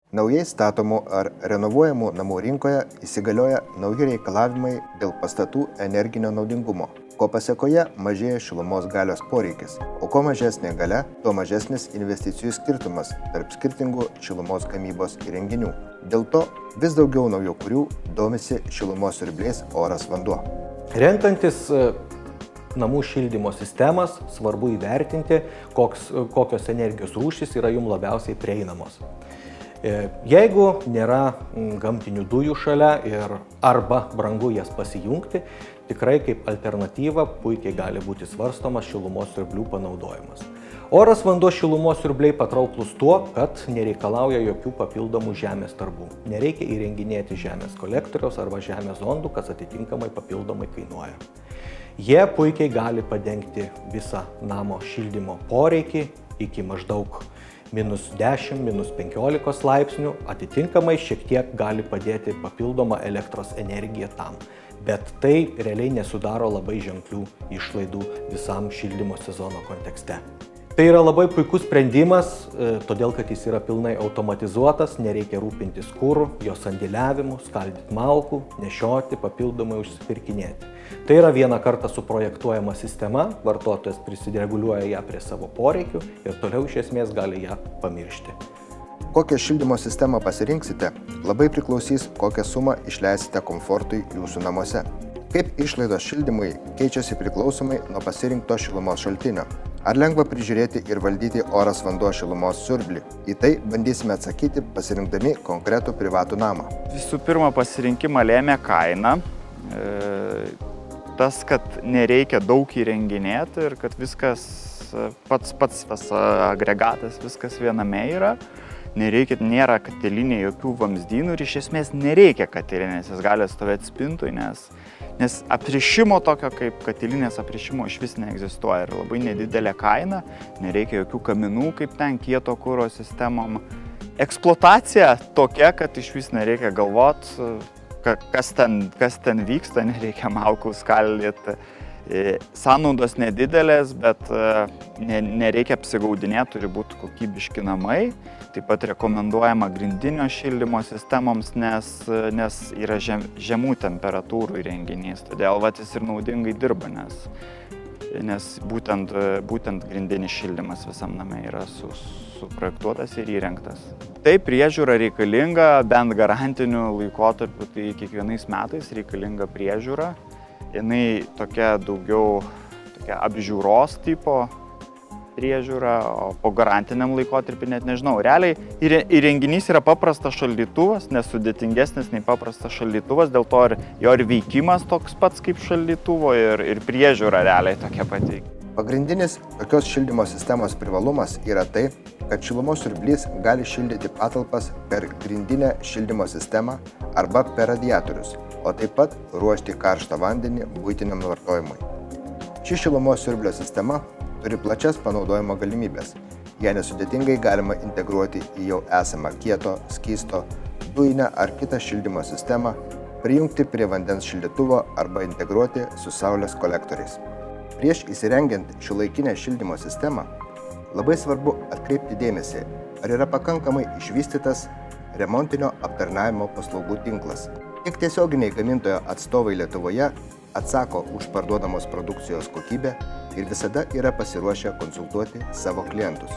Naujai statomų ar renovuojamų namų rinkoje įsigalioja nauji reikalavimai dėl pastatų energinio naudingumo, ko pasekoje mažėja šilumos galios poreikis, o kuo mažesnė galia, tuo mažesnis investicijų skirtumas tarp skirtingų šilumos gamybos įrenginių. Dėl to vis daugiau naujakurių domisi šilumos siurbliais oras vanduo. Renkantis namų šildymo sistemas, svarbu įvertinti, kokios energijos rūšys yra jums labiausiai prieinamos. Jeigu nėra gamtinių dujų šalia arba brangu jas pasijungti, tikrai kaip alternatyva puikiai gali būti svarstomas šilumos siurblių panaudojimas. Oras vanduo šilumos siurbliai patrauklus tuo, kad nereikalauja jokių papildomų žemės darbų. Nereikia įrenginėti žemės kolektoriaus arba žemės zondų, kas atitinkamai papildomai kainuoja. Jie puikiai gali padengti visą namo šildymo poreikį iki maždaug -10, -15 laipsnių, atitinkamai šiek tiek gali padėti papildoma elektros energija tam. Bet tai realiai nesudaro labai ženklių išlaidų visam šildymo sezono kontekste. Tai yra labai puikus sprendimas, todėl kad jis yra pilnai automatizuotas, nereikia rūpintis kuru, jo sandėliavimu, skaldyti malkų, nešioti, papildomai užsipirkinėti. Tai yra vieną kartą suprojektuojama sistema, vartotojas prisireguliuoja ją prie savo poreikių ir toliau iš esmės gali ją pamiršti. Kokią šildymo sistemą pasirinksite, labai priklausys, kokią sumą išleisite komfortui jūsų namuose. Kaip išlaidos šildymui keičiasi priklausomai nuo pasirinkto šilumos šaltinio. Ar lengva prižiūrėti ir valdyti oras vanduo šilumos siurblį? Į tai bandysime atsakyti pasirinkdami konkretų privatų namą. Visų pirma, pasirinkimą lėmė kaina. Tas, kad nereikia daug įrenginėti ir kad viskas, pats agregatas, viskas viename yra. Nėra katilinė jokių vamzdynų ir iš esmės nereikia katilinės, jis gali stovėti spintui, nes aprišimo tokio kaip katilinės aprišimo iš vis neegzistuoja ir labai nedidelė kaina, nereikia jokių kaminų kaip ten kieto kuro sistemom. Eksploatacija tokia, kad iš vis nereikia galvoti, kas ten vyksta, nereikia malkų skaldyti. Sąnaudos nedidelės, bet nereikia apsigaudinėti, turi būti kokybiški namai. Taip pat rekomenduojama grindinio šildymo sistemoms, nes yra žemų temperatūrų įrenginys. Todėl jis ir naudingai dirba, nes būtent grindinis šildymas visam name yra suprojektuotas ir įrengtas. Taip, priežiūra reikalinga, bent garantiniu laikotarpiu, tai kiekvienais metais reikalinga priežiūra. Jinai daugiau apžiūros tipo priežiūra, o po garantiniam laikotarpį net nežinau. Realiai įrenginys yra paprastas šaldytuvas, nesudėtingesnis nei paprastas šaldytuvas, dėl to jo ir veikimas toks pats kaip šaldytuvo ir priežiūra realiai tokia pati. Pagrindinis tokios šildymo sistemos privalumas yra tai, kad šilumos siurblys gali šildyti patalpas per grindinę šildymo sistemą arba per radiatorius, o taip pat ruošti karštą vandenį buitiniam vartojimui. Ši šilumos siurblio sistema turi plačias panaudojimo galimybės. Ją nesudėtingai galima integruoti į jau esamą kieto, skysto, dujinę ar kitą šildymo sistemą, prijungti prie vandens šildytuvo arba integruoti su saulės kolektoriais. Prieš įsirengiant šiuolaikinę šildymo sistemą, labai svarbu atkreipti dėmesį, ar yra pakankamai išvystytas remontinio aptarnavimo paslaugų tinklas. Tik tiesioginiai gamintojo atstovai Lietuvoje atsako už parduodamos produkcijos kokybę ir visada yra pasiruošę konsultuoti savo klientus.